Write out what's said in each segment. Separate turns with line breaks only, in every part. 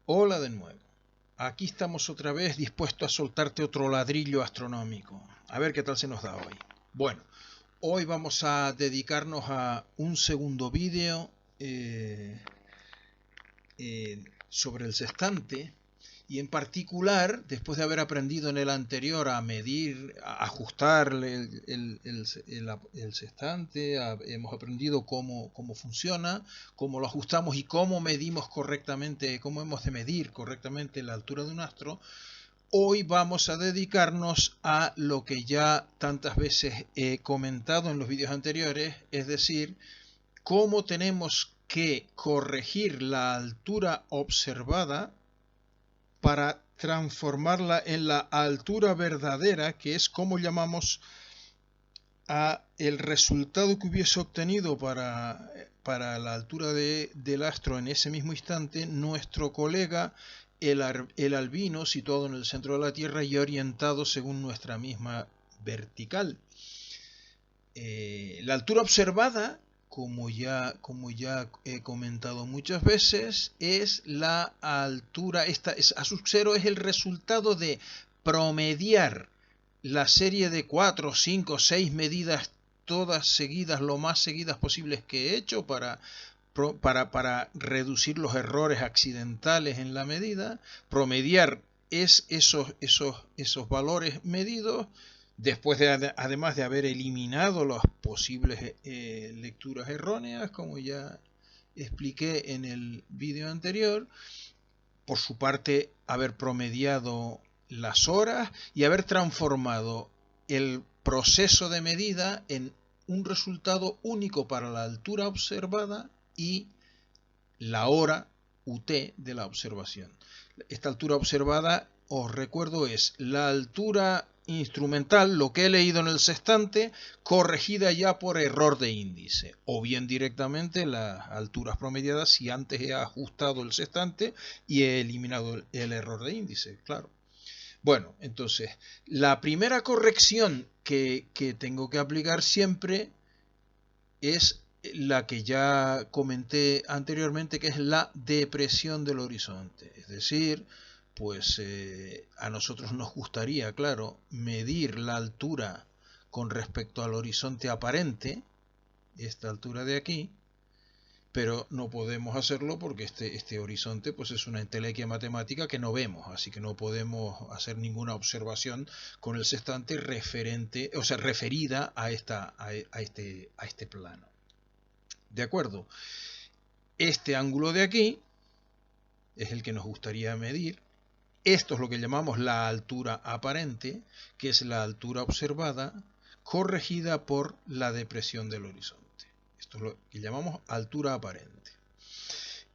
Hola de nuevo. Aquí estamos otra vez dispuestos a soltarte otro ladrillo astronómico. A ver qué tal se nos da hoy. Bueno, hoy vamos a dedicarnos a un segundo vídeo sobre el sextante. Y en particular, después de haber aprendido en el anterior a medir, a ajustar el sextante, hemos aprendido cómo funciona, cómo lo ajustamos y cómo medimos correctamente, cómo hemos de medir correctamente la altura de un astro. Hoy vamos a dedicarnos a lo que ya tantas veces he comentado en los vídeos anteriores, es decir, cómo tenemos que corregir la altura observada para transformarla en la altura verdadera, que es como llamamos a el resultado que hubiese obtenido para la altura del astro en ese mismo instante nuestro colega el albino, situado en el centro de la Tierra y orientado según nuestra misma vertical. La altura observada, como ya he comentado muchas veces, es la altura, A sub 0 es el resultado de promediar la serie de 4, 5, 6 medidas, todas seguidas, lo más seguidas posibles que he hecho para reducir los errores accidentales en la medida. Promediar es esos valores medidos, después además de haber eliminado las posibles lecturas erróneas, como ya expliqué en el vídeo anterior. Por su parte, haber promediado las horas y haber transformado el proceso de medida en un resultado único para la altura observada y la hora UT de la observación. Esta altura observada, os recuerdo, es la altura instrumental, lo que he leído en el sextante, corregida ya por error de índice, o bien directamente las alturas promediadas si antes he ajustado el sextante y he eliminado el error de índice, claro. Bueno, entonces, la primera corrección que tengo que aplicar siempre es la que ya comenté anteriormente, que es la depresión del horizonte. Es decir, pues a nosotros nos gustaría, claro, medir la altura con respecto al horizonte aparente, esta altura de aquí, pero no podemos hacerlo porque este horizonte pues es una entelequia matemática que no vemos, así que no podemos hacer ninguna observación con el sextante referida a este plano. ¿De acuerdo? Este ángulo de aquí es el que nos gustaría medir. Esto es lo que llamamos la altura aparente, que es la altura observada corregida por la depresión del horizonte. Esto es lo que llamamos altura aparente,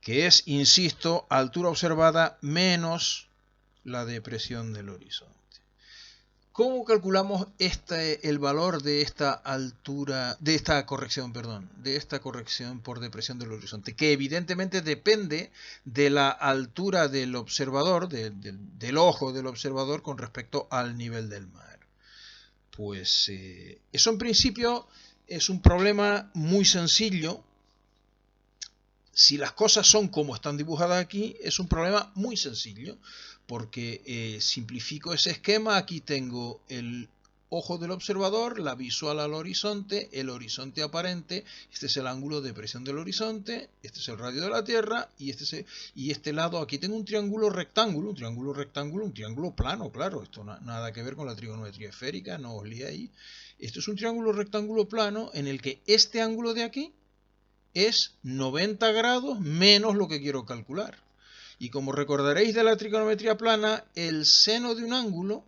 que es, insisto, altura observada menos la depresión del horizonte. ¿Cómo calculamos el valor de esta altura, de esta corrección por depresión del horizonte? Que evidentemente depende de la altura del observador, del ojo del observador con respecto al nivel del mar. Pues eso en principio es un problema muy sencillo. Si las cosas son como están dibujadas aquí, es un problema muy sencillo, porque simplifico ese esquema. Aquí tengo el ojo del observador, la visual al horizonte, el horizonte aparente, este es el ángulo de presión del horizonte, este es el radio de la Tierra, y este lado aquí tengo un triángulo rectángulo, un triángulo plano, claro, esto nada que ver con la trigonometría esférica, no os liéis. Esto es un triángulo rectángulo plano en el que este ángulo de aquí es 90 grados menos lo que quiero calcular. Y como recordaréis de la trigonometría plana, el seno de un ángulo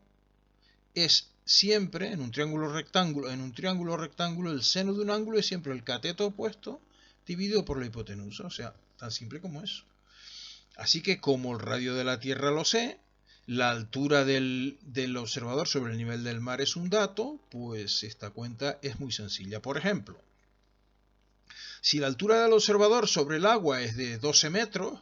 es siempre, en un triángulo rectángulo, el seno de un ángulo es siempre el cateto opuesto dividido por la hipotenusa. O sea, tan simple como eso. Así que como el radio de la Tierra lo sé, la altura del observador sobre el nivel del mar es un dato, pues esta cuenta es muy sencilla. Por ejemplo, si la altura del observador sobre el agua es de 12 metros,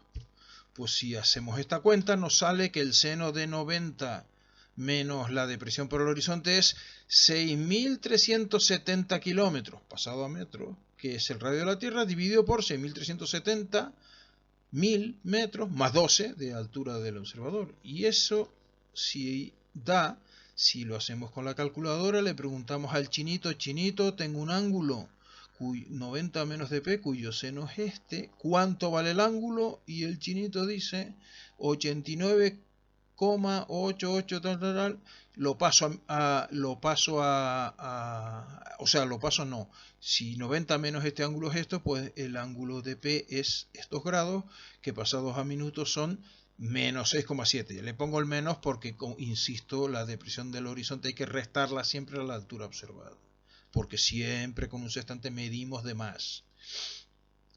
pues si hacemos esta cuenta nos sale que el seno de 90 menos la depresión por el horizonte es 6.370 kilómetros, pasado a metros, que es el radio de la Tierra, dividido por 6.370 1000 metros más 12 de altura del observador. Y eso si da, si lo hacemos con la calculadora, le preguntamos al chinito, chinito, tengo un ángulo 90 menos dp cuyo seno es este, ¿cuánto vale el ángulo? Y el chinito dice 89,88 tal, tal, tal. Lo paso no, si 90 menos este ángulo es esto, pues el ángulo de P es estos grados, que pasados a minutos son menos 6,7. Le pongo el menos porque, insisto, la depresión del horizonte hay que restarla siempre a la altura observada, porque siempre con un sextante medimos de más,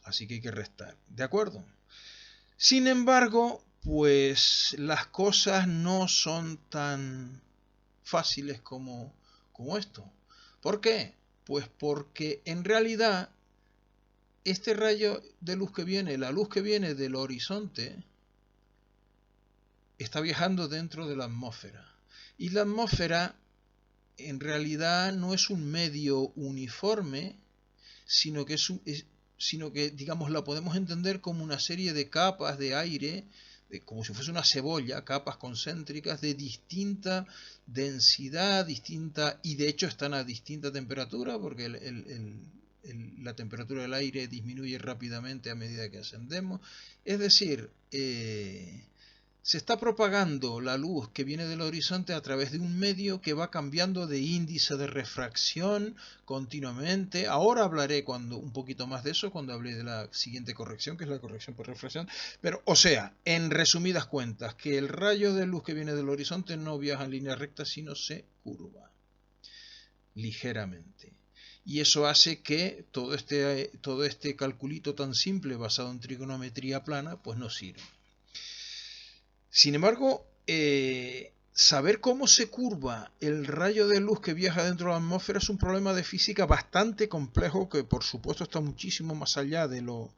así que hay que restar, ¿de acuerdo? Sin embargo, pues las cosas no son tan fáciles como esto. ¿Por qué? Pues porque en realidad este rayo de luz que viene, la luz que viene del horizonte, está viajando dentro de la atmósfera. Y la atmósfera en realidad no es un medio uniforme, sino que digamos, la podemos entender como una serie de capas de aire, como si fuese una cebolla, capas concéntricas de distinta densidad, y de hecho están a distinta temperatura, porque la temperatura del aire disminuye rápidamente a medida que ascendemos. Es decir, se está propagando la luz que viene del horizonte a través de un medio que va cambiando de índice de refracción continuamente. Ahora hablaré un poquito más de eso cuando hable de la siguiente corrección, que es la corrección por refracción. Pero, o sea, en resumidas cuentas, que el rayo de luz que viene del horizonte no viaja en línea recta, sino se curva ligeramente. Y eso hace que todo este calculito tan simple basado en trigonometría plana, pues no sirva. Sin embargo, saber cómo se curva el rayo de luz que viaja dentro de la atmósfera es un problema de física bastante complejo, que por supuesto está muchísimo más allá de lo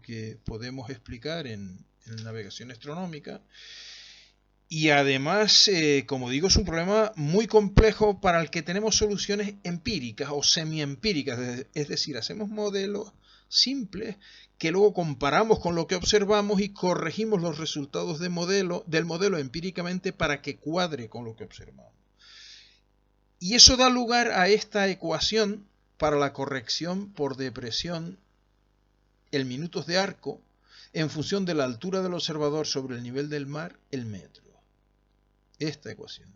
que podemos explicar en navegación astronómica. Y además, como digo, es un problema muy complejo para el que tenemos soluciones empíricas o semiempíricas, es decir, hacemos modelos simples que luego comparamos con lo que observamos y corregimos los resultados del modelo empíricamente para que cuadre con lo que observamos. Y eso da lugar a esta ecuación para la corrección por depresión en minutos de arco en función de la altura del observador sobre el nivel del mar, el metro. Esta ecuación.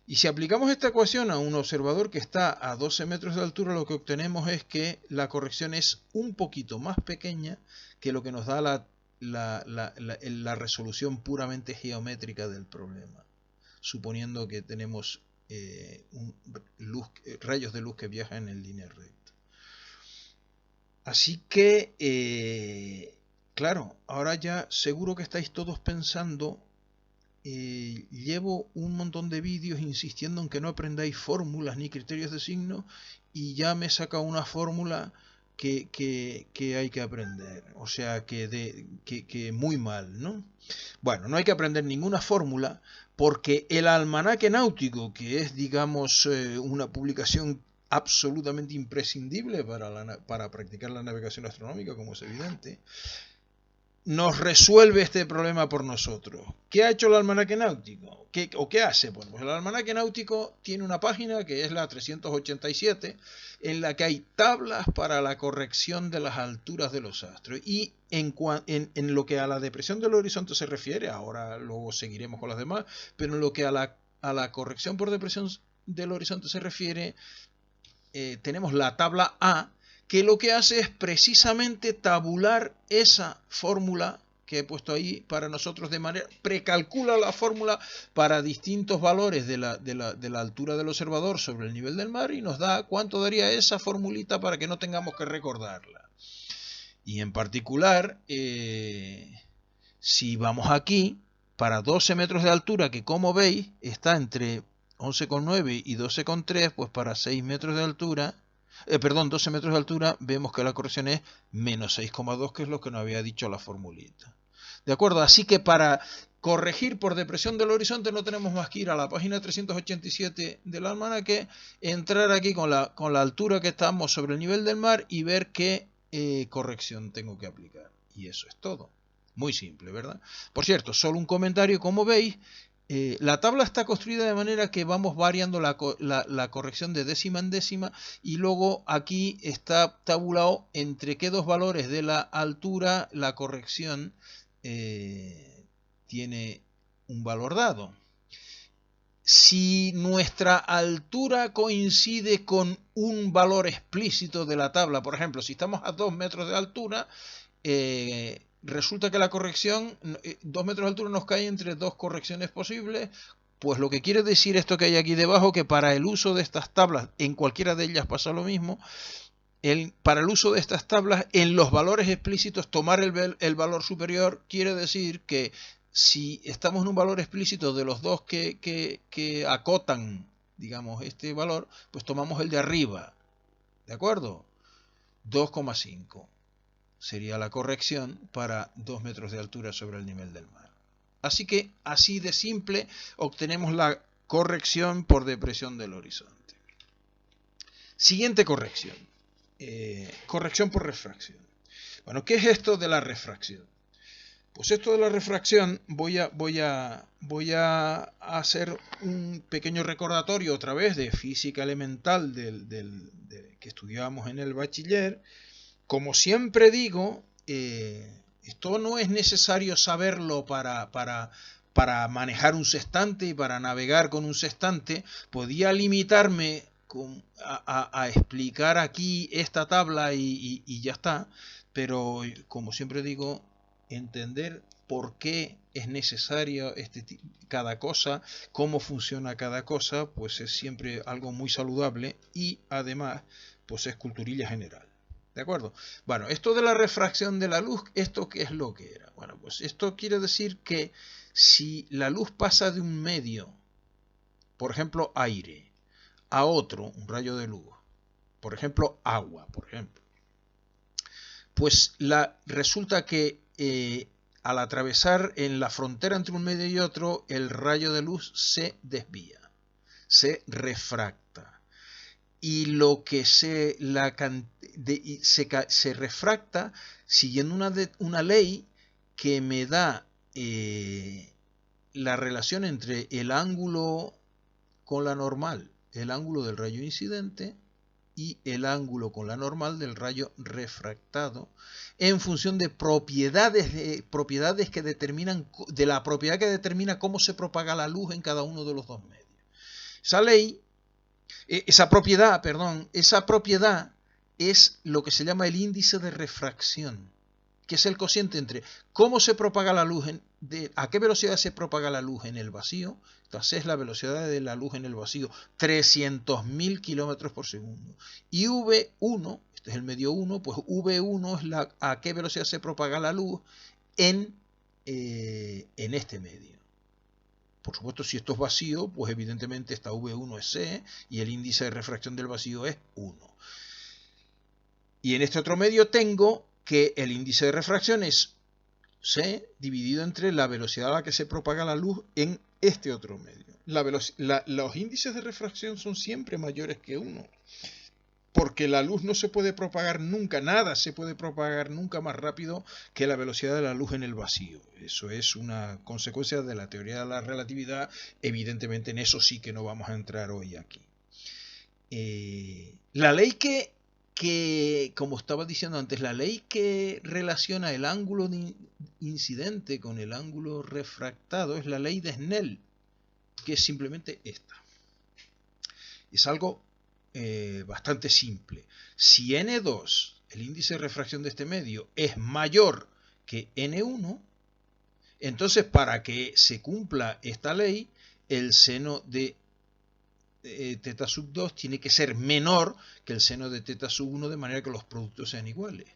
Y si aplicamos esta ecuación a un observador que está a 12 metros de altura, lo que obtenemos es que la corrección es un poquito más pequeña que lo que nos da la resolución puramente geométrica del problema, suponiendo que tenemos rayos de luz que viajan en línea recta. Así que, claro, ahora ya seguro que estáis todos pensando, llevo un montón de vídeos insistiendo en que no aprendáis fórmulas ni criterios de signo, y ya me saca una fórmula que hay que aprender, o sea que muy mal, ¿no? Bueno, no hay que aprender ninguna fórmula, porque el Almanaque Náutico, que es, digamos, una publicación absolutamente imprescindible para practicar la navegación astronómica, como es evidente, nos resuelve este problema por nosotros. ¿Qué ha hecho el Almanaque Náutico? ¿Qué hace? Bueno, pues el Almanaque Náutico tiene una página que es la 387, en la que hay tablas para la corrección de las alturas de los astros. Y en lo que a la depresión del horizonte se refiere, ahora luego seguiremos con las demás, pero en lo que a la corrección por depresión del horizonte se refiere, tenemos la tabla A, que lo que hace es precisamente tabular esa fórmula que he puesto ahí para nosotros, de manera precalcula la fórmula para distintos valores de la altura del observador sobre el nivel del mar, y nos da cuánto daría esa formulita para que no tengamos que recordarla. Y en particular, si vamos aquí, para 12 metros de altura, que como veis está entre 11,9 y 12,3, pues para 6 metros de altura, 12 metros de altura, vemos que la corrección es menos 6,2, que es lo que nos había dicho la formulita. ¿De acuerdo? Así que para corregir por depresión del horizonte no tenemos más que ir a la página 387 del almanaque, entrar aquí con la altura que estamos sobre el nivel del mar y ver qué corrección tengo que aplicar. Y eso es todo. Muy simple, ¿verdad? Por cierto, solo un comentario, como veis, la tabla está construida de manera que vamos variando la corrección de décima en décima, y luego aquí está tabulado entre qué dos valores de la altura la corrección tiene un valor dado. Si nuestra altura coincide con un valor explícito de la tabla, por ejemplo, si estamos a 2 metros de altura, resulta que la corrección, 2 metros de altura nos cae entre dos correcciones posibles. Pues lo que quiere decir esto que hay aquí debajo, que para el uso de estas tablas, en cualquiera de ellas pasa lo mismo, para el uso de estas tablas, en los valores explícitos, tomar el valor superior quiere decir que si estamos en un valor explícito de los dos que acotan, digamos, este valor, pues tomamos el de arriba, ¿de acuerdo? 2,5 sería la corrección para 2 metros de altura sobre el nivel del mar. Así que, así de simple, obtenemos la corrección por depresión del horizonte. Siguiente corrección. Corrección por refracción. Bueno, ¿qué es esto de la refracción? Pues esto de la refracción voy a hacer un pequeño recordatorio otra vez de física elemental que estudiábamos en el bachiller. Como siempre digo, esto no es necesario saberlo para manejar un sextante y para navegar con un sextante. Podía limitarme a explicar aquí esta tabla y ya está, pero como siempre digo, entender por qué es necesario cada cosa, cómo funciona cada cosa, pues es siempre algo muy saludable, y además pues es culturilla general. ¿De acuerdo? Bueno, esto de la refracción de la luz, ¿esto qué es lo que era? Bueno, pues esto quiere decir que si la luz pasa de un medio, por ejemplo aire, a otro, un rayo de luz, por ejemplo agua, por ejemplo, pues resulta que al atravesar en la frontera entre un medio y otro, el rayo de luz se desvía, se refracta. Y lo que se refracta siguiendo una ley que me da la relación entre el ángulo con la normal, el ángulo del rayo incidente, y el ángulo con la normal del rayo refractado, en función de propiedades que determinan, de la propiedad que determina cómo se propaga la luz en cada uno de los dos medios. Esa propiedad es lo que se llama el índice de refracción, que es el cociente entre cómo se propaga la luz, a qué velocidad se propaga la luz en el vacío. Entonces es la velocidad de la luz en el vacío, 300.000 kilómetros por segundo. Y V1, este es el medio 1, pues V1 es a qué velocidad se propaga la luz en este medio. Por supuesto, si esto es vacío, pues evidentemente esta V1 es C y el índice de refracción del vacío es 1. Y en este otro medio tengo que el índice de refracción es C dividido entre la velocidad a la que se propaga la luz en este otro medio. Los índices de refracción son siempre mayores que 1, porque la luz no se puede propagar nunca, nada se puede propagar nunca más rápido que la velocidad de la luz en el vacío. Eso es una consecuencia de la teoría de la relatividad. Evidentemente en eso sí que no vamos a entrar hoy aquí. La ley que, como estaba diciendo antes, la ley que relaciona el ángulo incidente con el ángulo refractado es la ley de Snell, que es simplemente esta. Es algo bastante simple. Si N2, el índice de refracción de este medio, es mayor que N1, entonces para que se cumpla esta ley, el seno de teta sub 2 tiene que ser menor que el seno de teta sub 1, de manera que los productos sean iguales.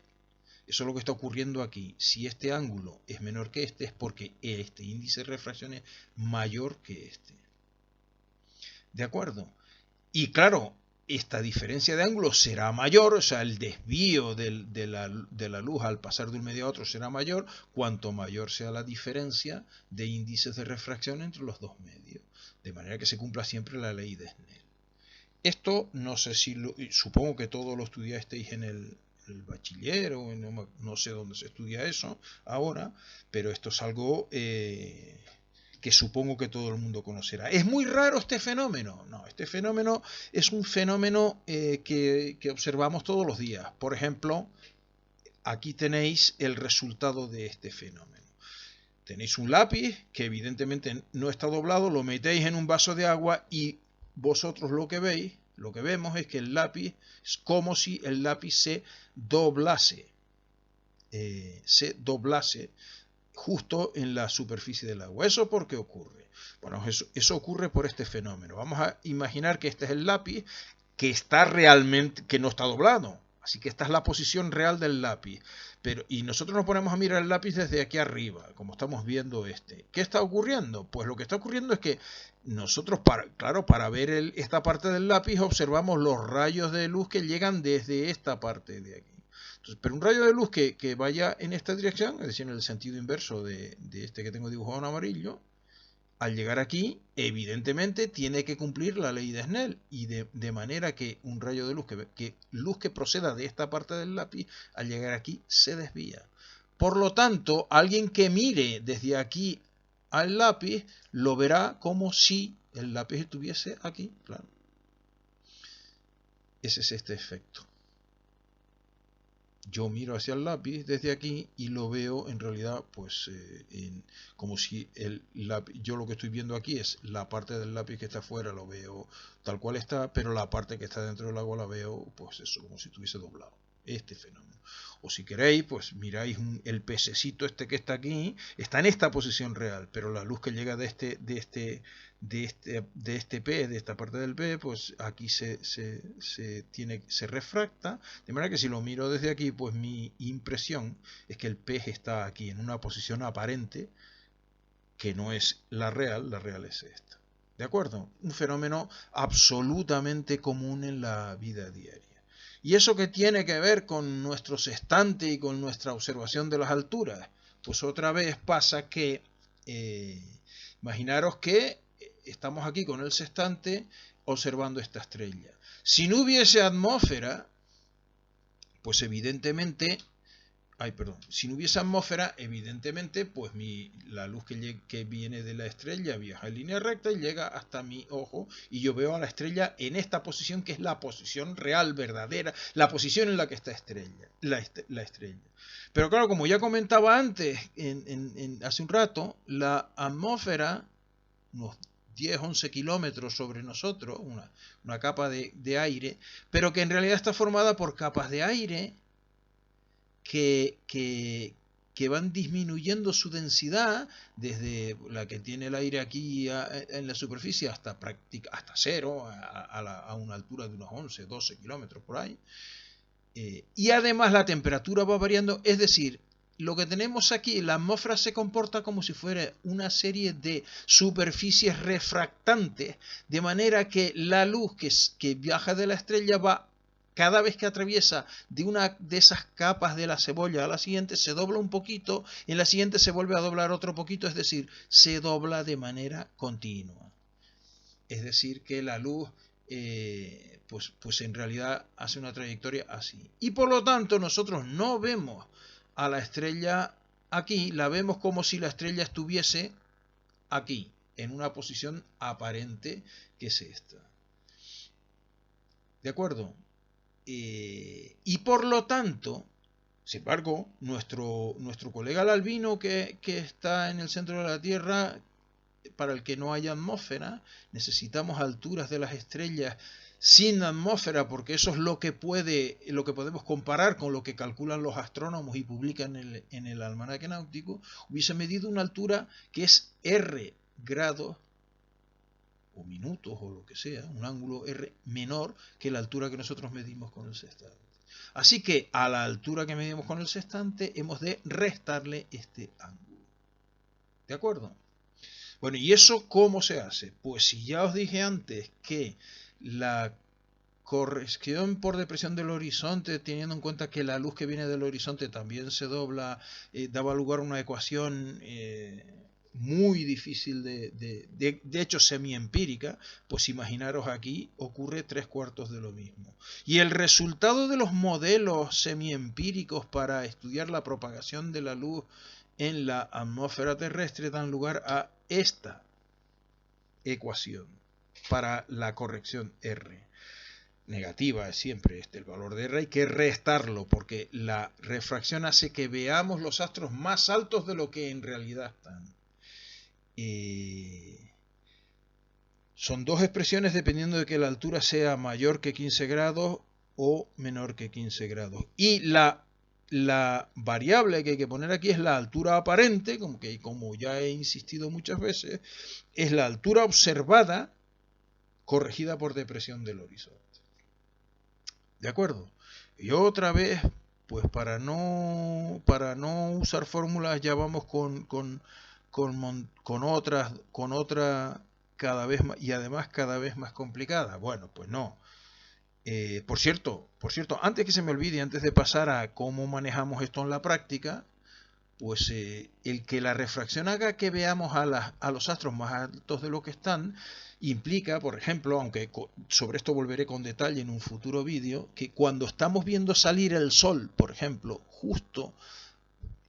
Eso es lo que está ocurriendo aquí. Si este ángulo es menor que este, es porque este índice de refracción es mayor que este. ¿De acuerdo? Y claro, esta diferencia de ángulo será mayor, o sea, el desvío de la luz al pasar de un medio a otro será mayor, cuanto mayor sea la diferencia de índices de refracción entre los dos medios. De manera que se cumpla siempre la ley de Snell. Esto no sé si supongo que todo lo estudiasteis en el el bachiller, o no sé dónde se estudia eso ahora, pero esto es algo que supongo que todo el mundo conocerá. ¿Es muy raro este fenómeno? No, este fenómeno es un fenómeno que observamos todos los días. Por ejemplo, aquí tenéis el resultado de este fenómeno. Tenéis un lápiz que evidentemente no está doblado, lo metéis en un vaso de agua y vosotros lo que veis, lo que vemos es que el lápiz es como si el lápiz se doblase justo en la superficie del agua. ¿Eso por qué ocurre? Bueno, eso ocurre por este fenómeno. Vamos a imaginar que este es el lápiz que está realmente, que no está doblado. Así que esta es la posición real del lápiz. Y nosotros nos ponemos a mirar el lápiz desde aquí arriba, como estamos viendo este. ¿Qué está ocurriendo? Pues lo que está ocurriendo es que nosotros, para ver esta parte del lápiz, observamos los rayos de luz que llegan desde esta parte de aquí. Entonces, pero un rayo de luz que vaya en esta dirección, es decir, en el sentido inverso de este que tengo dibujado en amarillo, al llegar aquí, evidentemente tiene que cumplir la ley de Snell, y de manera que un rayo de luz luz que proceda de esta parte del lápiz, al llegar aquí se desvía. Por lo tanto, alguien que mire desde aquí al lápiz lo verá como si el lápiz estuviese aquí, claro. Ese es este efecto. Yo miro hacia el lápiz desde aquí y lo veo en realidad pues como si yo lo que estoy viendo aquí es la parte del lápiz que está afuera, lo veo tal cual está, pero la parte que está dentro del agua la veo pues eso, como si estuviese doblado. Este fenómeno. O si queréis, pues miráis el pececito este que está aquí, está en esta posición real, pero la luz que llega de este pez, de esta parte del pez, pues aquí se refracta, de manera que si lo miro desde aquí, pues mi impresión es que el pez está aquí en una posición aparente que no es la real es esta. ¿De acuerdo? Un fenómeno absolutamente común en la vida diaria. ¿Y eso qué tiene que ver con nuestro sextante y con nuestra observación de las alturas? Pues otra vez pasa que, imaginaros que estamos aquí con el sextante observando esta estrella. Si no hubiese atmósfera, pues evidentemente, si no hubiese atmósfera, evidentemente, pues la luz que viene de la estrella viaja en línea recta y llega hasta mi ojo y yo veo a la estrella en esta posición que es la posición real, verdadera, la posición en la que está la estrella. Pero claro, como ya comentaba antes, hace un rato, la atmósfera, unos 10, 11 kilómetros sobre nosotros, una capa de aire, pero que en realidad está formada por capas de aire que van disminuyendo su densidad desde la que tiene el aire aquí en la superficie hasta cero, a una altura de unos 11, 12 kilómetros por ahí. Y además la temperatura va variando, es decir, lo que tenemos aquí, la atmósfera se comporta como si fuera una serie de superficies refractantes, de manera que la luz que viaja de la estrella va, cada vez que atraviesa de una de esas capas de la cebolla a la siguiente, se dobla un poquito, en la siguiente se vuelve a doblar otro poquito, es decir, se dobla de manera continua. Es decir, que la luz pues en realidad hace una trayectoria así. Y por lo tanto nosotros no vemos a la estrella aquí, la vemos como si la estrella estuviese aquí, en una posición aparente que es esta. ¿De acuerdo? Y por lo tanto, sin embargo, nuestro colega el albino que está en el centro de la Tierra, para el que no haya atmósfera, necesitamos alturas de las estrellas sin atmósfera, porque eso es lo que podemos comparar con lo que calculan los astrónomos y publican en el almanaque náutico. Hubiese medido una altura que es R grados o minutos o lo que sea, un ángulo R menor que la altura que nosotros medimos con el sextante. Así que a la altura que medimos con el sextante hemos de restarle este ángulo. ¿De acuerdo? Bueno, ¿y eso cómo se hace? Pues si ya os dije antes que la corrección por depresión del horizonte, teniendo en cuenta que la luz que viene del horizonte también se dobla, daba lugar a una ecuación muy difícil de hecho semiempírica, pues imaginaros aquí ocurre 3/4 de lo mismo. Y el resultado de los modelos semiempíricos para estudiar la propagación de la luz en la atmósfera terrestre dan lugar a esta ecuación para la corrección R. Negativa es siempre el valor de R, hay que restarlo porque la refracción hace que veamos los astros más altos de lo que en realidad están. Son dos expresiones dependiendo de que la altura sea mayor que 15 grados o menor que 15 grados. Y la variable que hay que poner aquí es la altura aparente, como ya he insistido muchas veces, es la altura observada corregida por depresión del horizonte. ¿De acuerdo? Y otra vez, pues para no usar fórmulas, ya vamos con otra cada vez más, y además cada vez más complicada. Bueno, pues no. Por cierto, antes que se me olvide, antes de pasar a cómo manejamos esto en la práctica, pues el que la refracción haga que veamos a los astros más altos de lo que están, implica, por ejemplo, aunque sobre esto volveré con detalle en un futuro vídeo, que cuando estamos viendo salir el sol, por ejemplo, justo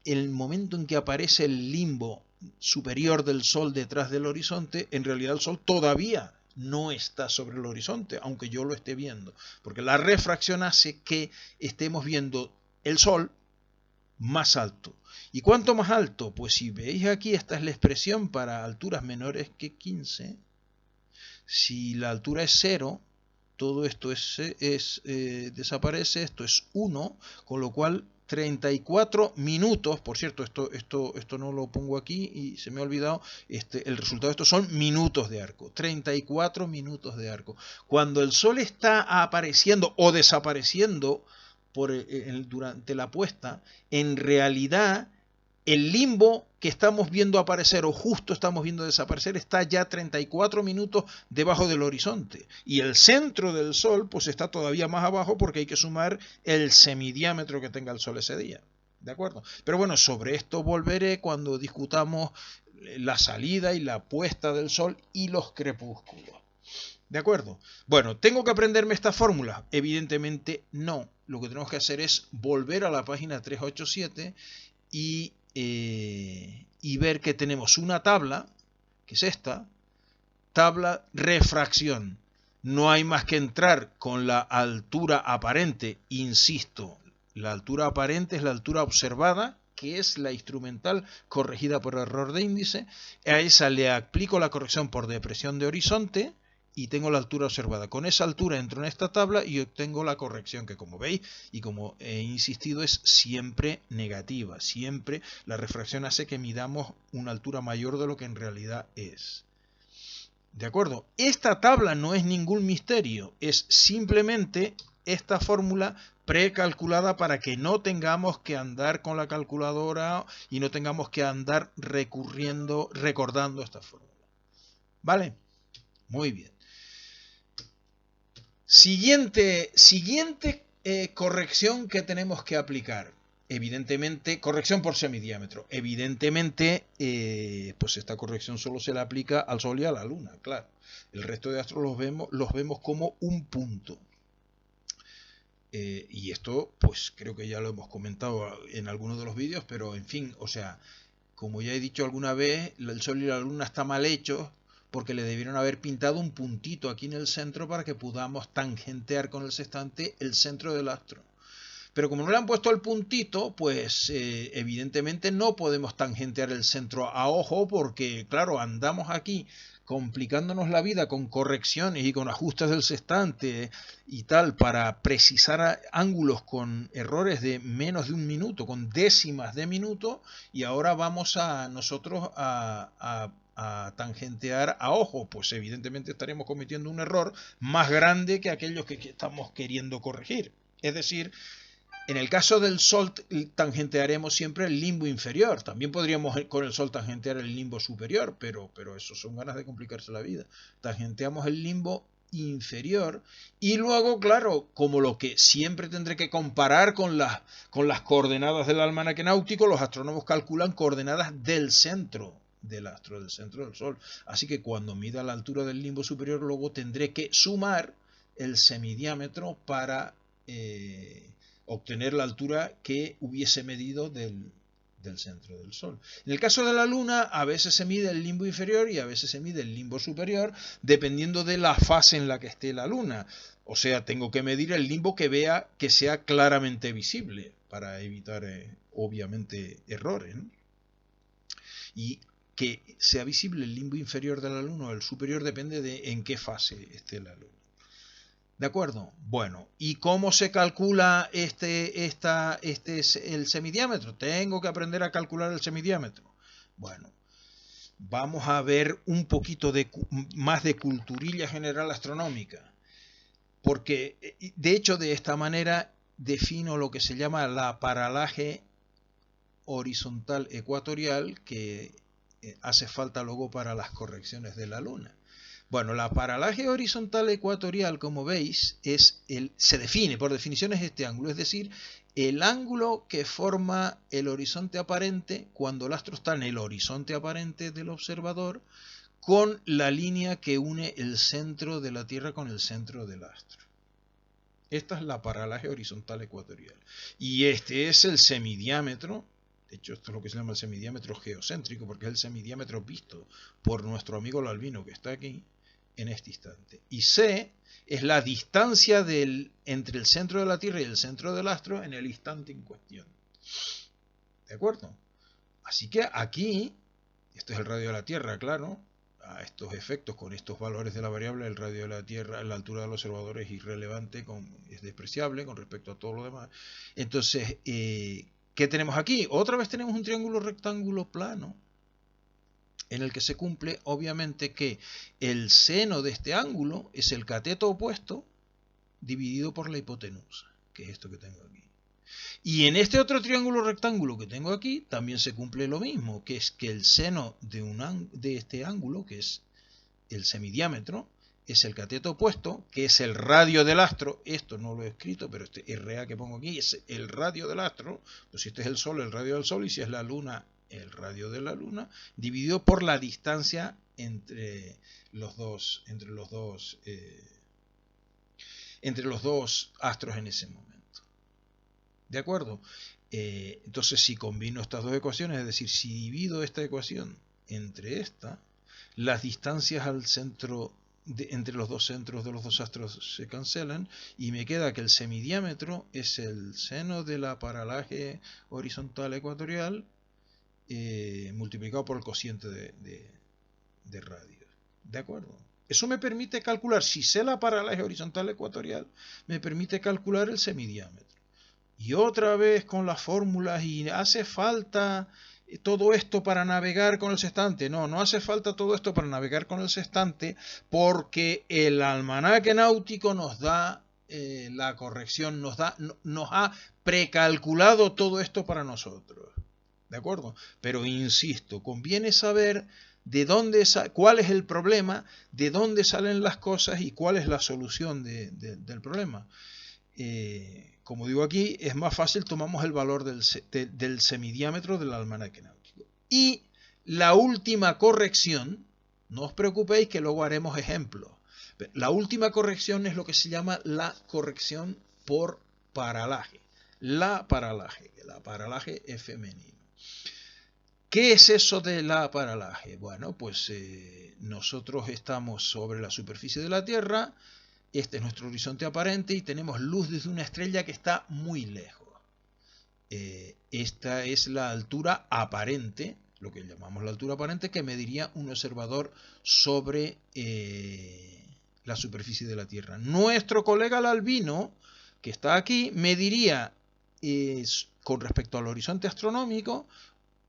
el momento en que aparece el limbo superior del sol detrás del horizonte, en realidad el sol todavía no está sobre el horizonte, aunque yo lo esté viendo, porque la refracción hace que estemos viendo el sol más alto. ¿Y cuánto más alto? Pues si veis aquí, esta es la expresión para alturas menores que 15. Si la altura es 0, todo esto desaparece, esto es 1, con lo cual 34 minutos, por cierto, esto no lo pongo aquí y se me ha olvidado, el resultado de esto son minutos de arco, 34 minutos de arco. Cuando el sol está apareciendo o desapareciendo durante la puesta, en realidad el limbo que estamos viendo aparecer o justo estamos viendo desaparecer está ya 34 minutos debajo del horizonte. Y el centro del Sol pues está todavía más abajo porque hay que sumar el semidiámetro que tenga el Sol ese día. ¿De acuerdo? Pero bueno, sobre esto volveré cuando discutamos la salida y la puesta del Sol y los crepúsculos. ¿De acuerdo? Bueno, ¿tengo que aprenderme esta fórmula? Evidentemente no. Lo que tenemos que hacer es volver a la página 387 y ver que tenemos una tabla, que es esta, tabla refracción. No hay más que entrar con la altura aparente, insisto, la altura aparente es la altura observada, que es la instrumental corregida por error de índice, a esa le aplico la corrección por depresión de horizonte, y tengo la altura observada. Con esa altura entro en esta tabla y obtengo la corrección que, como veis y como he insistido, es siempre negativa. Siempre la refracción hace que midamos una altura mayor de lo que en realidad es. ¿De acuerdo? Esta tabla no es ningún misterio, es simplemente esta fórmula precalculada para que no tengamos que andar con la calculadora y no tengamos que andar recordando esta fórmula. ¿Vale? Muy bien. Siguiente corrección que tenemos que aplicar. Evidentemente, corrección por semidiámetro. Evidentemente, pues esta corrección solo se le aplica al Sol y a la Luna, claro. El resto de astros los vemos como un punto. Y esto, pues creo que ya lo hemos comentado en algunos de los vídeos, pero en fin, o sea, como ya he dicho alguna vez, el Sol y la Luna están mal hechos, porque le debieron haber pintado un puntito aquí en el centro para que podamos tangentear con el sextante el centro del astro. Pero como no le han puesto el puntito, pues evidentemente no podemos tangentear el centro a ojo, porque claro, andamos aquí complicándonos la vida con correcciones y con ajustes del sextante y tal, para precisar ángulos con errores de menos de un minuto, con décimas de minuto, y ahora vamos nosotros a tangentear a ojo, pues evidentemente estaremos cometiendo un error más grande que aquellos que estamos queriendo corregir. Es decir, en el caso del Sol tangentearemos siempre el limbo inferior. También podríamos con el Sol tangentear el limbo superior, pero eso son ganas de complicarse la vida. Tangenteamos el limbo inferior y luego, claro, como lo que siempre tendré que comparar con las coordenadas del almanaque náutico, los astrónomos calculan coordenadas del centro del astro, del centro del Sol. Así que cuando mida la altura del limbo superior, luego tendré que sumar el semidiámetro para obtener la altura que hubiese medido del centro del Sol. En el caso de la Luna, a veces se mide el limbo inferior y a veces se mide el limbo superior, dependiendo de la fase en la que esté la Luna. O sea, tengo que medir el limbo que sea claramente visible para evitar, obviamente, errores, ¿no? Y que sea visible el limbo inferior de la Luna o el superior depende de en qué fase esté la Luna. ¿De acuerdo? Bueno, ¿y cómo se calcula el semidiámetro? Tengo que aprender a calcular el semidiámetro. Bueno, vamos a ver un poquito más de culturilla general astronómica. Porque, de hecho, de esta manera defino lo que se llama la paralaje horizontal ecuatorial, que hace falta luego para las correcciones de la Luna. Bueno, la paralaje horizontal ecuatorial, como veis, se define, por definición, es este ángulo, es decir, el ángulo que forma el horizonte aparente cuando el astro está en el horizonte aparente del observador, con la línea que une el centro de la Tierra con el centro del astro. Esta es la paralaje horizontal ecuatorial. Y este es el semidiámetro. De hecho, esto es lo que se llama el semidiámetro geocéntrico, porque es el semidiámetro visto por nuestro amigo el albino que está aquí en este instante. Y C es la distancia entre el centro de la Tierra y el centro del astro en el instante en cuestión. ¿De acuerdo? Así que aquí, esto es el radio de la Tierra, claro, a estos efectos, con estos valores de la variable, el radio de la Tierra, la altura del observador es irrelevante, es despreciable con respecto a todo lo demás. Entonces, ¿qué tenemos aquí? Otra vez tenemos un triángulo rectángulo plano, en el que se cumple, obviamente, que el seno de este ángulo es el cateto opuesto dividido por la hipotenusa, que es esto que tengo aquí. Y en este otro triángulo rectángulo que tengo aquí, también se cumple lo mismo, que es que el seno de este ángulo, que es el semidiámetro, es el cateto opuesto, que es el radio del astro. Esto no lo he escrito, pero este RA que pongo aquí es el radio del astro. Pues si este es el Sol, el radio del Sol, y si es la Luna, el radio de la Luna, dividido por la distancia entre los dos astros en ese momento. ¿De acuerdo? Entonces, si combino estas dos ecuaciones, es decir, si divido esta ecuación entre esta, las distancias al centro entre los dos centros de los dos astros se cancelan y me queda que el semidiámetro es el seno de la paralaje horizontal ecuatorial multiplicado por el cociente de radio. ¿De acuerdo? Eso me permite calcular, si sé la paralaje horizontal ecuatorial, me permite calcular el semidiámetro. Y otra vez con las fórmulas, y hace falta todo esto para navegar con el sextante. No, no hace falta todo esto para navegar con el sextante, porque el almanaque náutico nos da la corrección, nos ha precalculado todo esto para nosotros. ¿De acuerdo? Pero insisto, conviene saber cuál es el problema, de dónde salen las cosas y cuál es la solución del problema. Como digo aquí, es más fácil, tomamos el valor del semidiámetro del almanaque náutico. Y la última corrección, no os preocupéis que luego haremos ejemplos. La última corrección es lo que se llama la corrección por paralaje. La paralaje es femenino. ¿Qué es eso de la paralaje? Bueno, pues nosotros estamos sobre la superficie de la Tierra. Este es nuestro horizonte aparente y tenemos luz desde una estrella que está muy lejos. Esta es la altura aparente, lo que llamamos la altura aparente, que mediría un observador sobre la superficie de la Tierra. Nuestro colega el albino, que está aquí, mediría con respecto al horizonte astronómico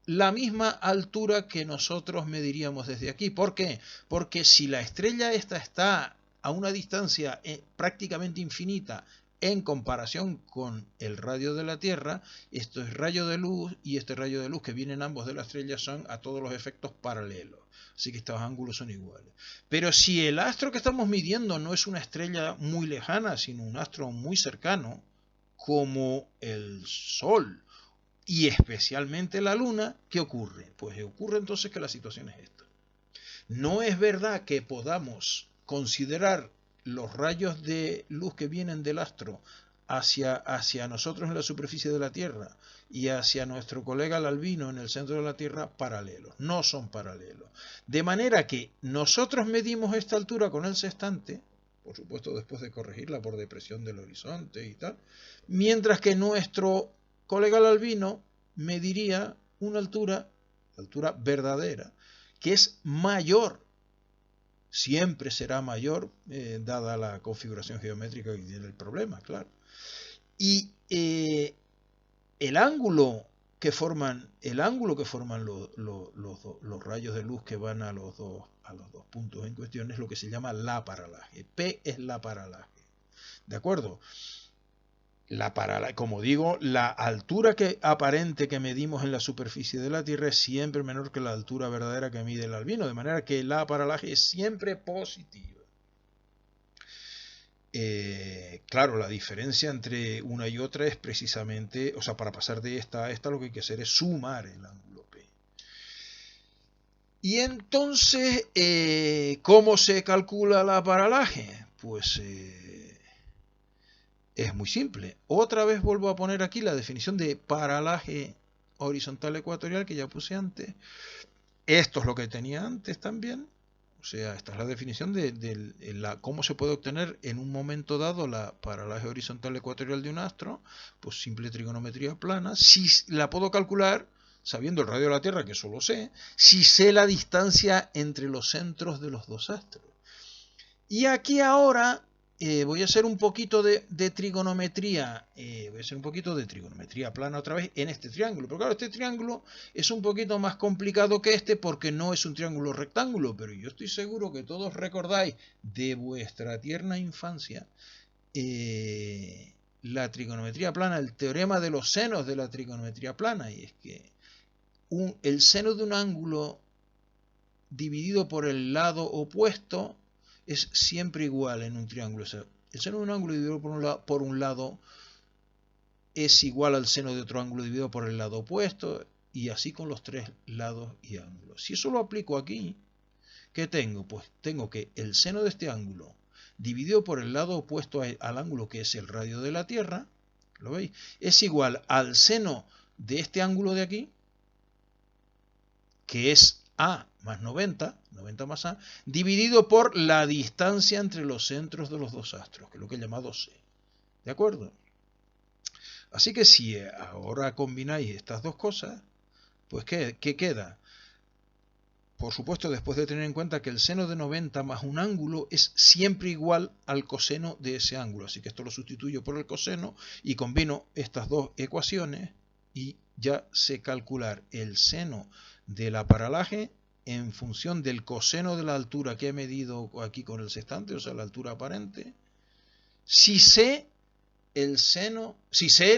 la misma altura que nosotros mediríamos desde aquí. ¿Por qué? Porque si la estrella esta está a una distancia prácticamente infinita en comparación con el radio de la Tierra, esto es rayo de luz y este rayo de luz que vienen ambos de la estrella son a todos los efectos paralelos. Así que estos ángulos son iguales. Pero si el astro que estamos midiendo no es una estrella muy lejana, sino un astro muy cercano, como el Sol y especialmente la Luna, ¿qué ocurre? Pues ocurre entonces que la situación es esta. No es verdad que podamos considerar los rayos de luz que vienen del astro hacia nosotros en la superficie de la Tierra y hacia nuestro colega el albino en el centro de la Tierra paralelos. No son paralelos. De manera que nosotros medimos esta altura con el sextante, por supuesto después de corregirla por depresión del horizonte y tal, mientras que nuestro colega el albino mediría una altura verdadera, que es mayor, siempre será mayor, dada la configuración geométrica que tiene el problema, claro. Y el ángulo que forman los rayos de luz que van a los dos puntos en cuestión es lo que se llama la paralaje. P es la paralaje. ¿De acuerdo? Como digo, la altura aparente que medimos en la superficie de la Tierra es siempre menor que la altura verdadera que mide el albino, de manera que la paralaje es siempre positiva. Claro, la diferencia entre una y otra es precisamente, o sea, para pasar de esta a esta lo que hay que hacer es sumar el ángulo P. Y entonces, ¿cómo se calcula la paralaje? Pues es muy simple. Otra vez vuelvo a poner aquí la definición de paralaje horizontal ecuatorial que ya puse antes. Esto es lo que tenía antes también. O sea, esta es la definición de cómo se puede obtener en un momento dado la paralaje horizontal ecuatorial de un astro. Pues simple trigonometría plana. Si la puedo calcular sabiendo el radio de la Tierra, que eso lo sé, si sé la distancia entre los centros de los dos astros. Y aquí ahora voy a hacer un poquito de trigonometría, plana otra vez en este triángulo. Pero claro, este triángulo es un poquito más complicado que este porque no es un triángulo rectángulo, pero yo estoy seguro que todos recordáis de vuestra tierna infancia la trigonometría plana, el teorema de los senos de la trigonometría plana, y es que el seno de un ángulo dividido por el lado opuesto es siempre igual en un triángulo. O sea, el seno de un ángulo dividido por un lado es igual al seno de otro ángulo dividido por el lado opuesto, y así con los tres lados y ángulos. Si eso lo aplico aquí, ¿qué tengo? Pues tengo que el seno de este ángulo dividido por el lado opuesto al ángulo que es el radio de la Tierra, ¿lo veis? Es igual al seno de este ángulo de aquí, que es A más 90 más A, dividido por la distancia entre los centros de los dos astros, que es lo que he llamado C. ¿De acuerdo? Así que si ahora combináis estas dos cosas, pues ¿qué queda? Por supuesto, después de tener en cuenta que el seno de 90 más un ángulo es siempre igual al coseno de ese ángulo. Así que esto lo sustituyo por el coseno y combino estas dos ecuaciones y ya sé calcular el seno de la paralaje en función del coseno de la altura que he medido aquí con el sextante, o sea, la altura aparente. Si sé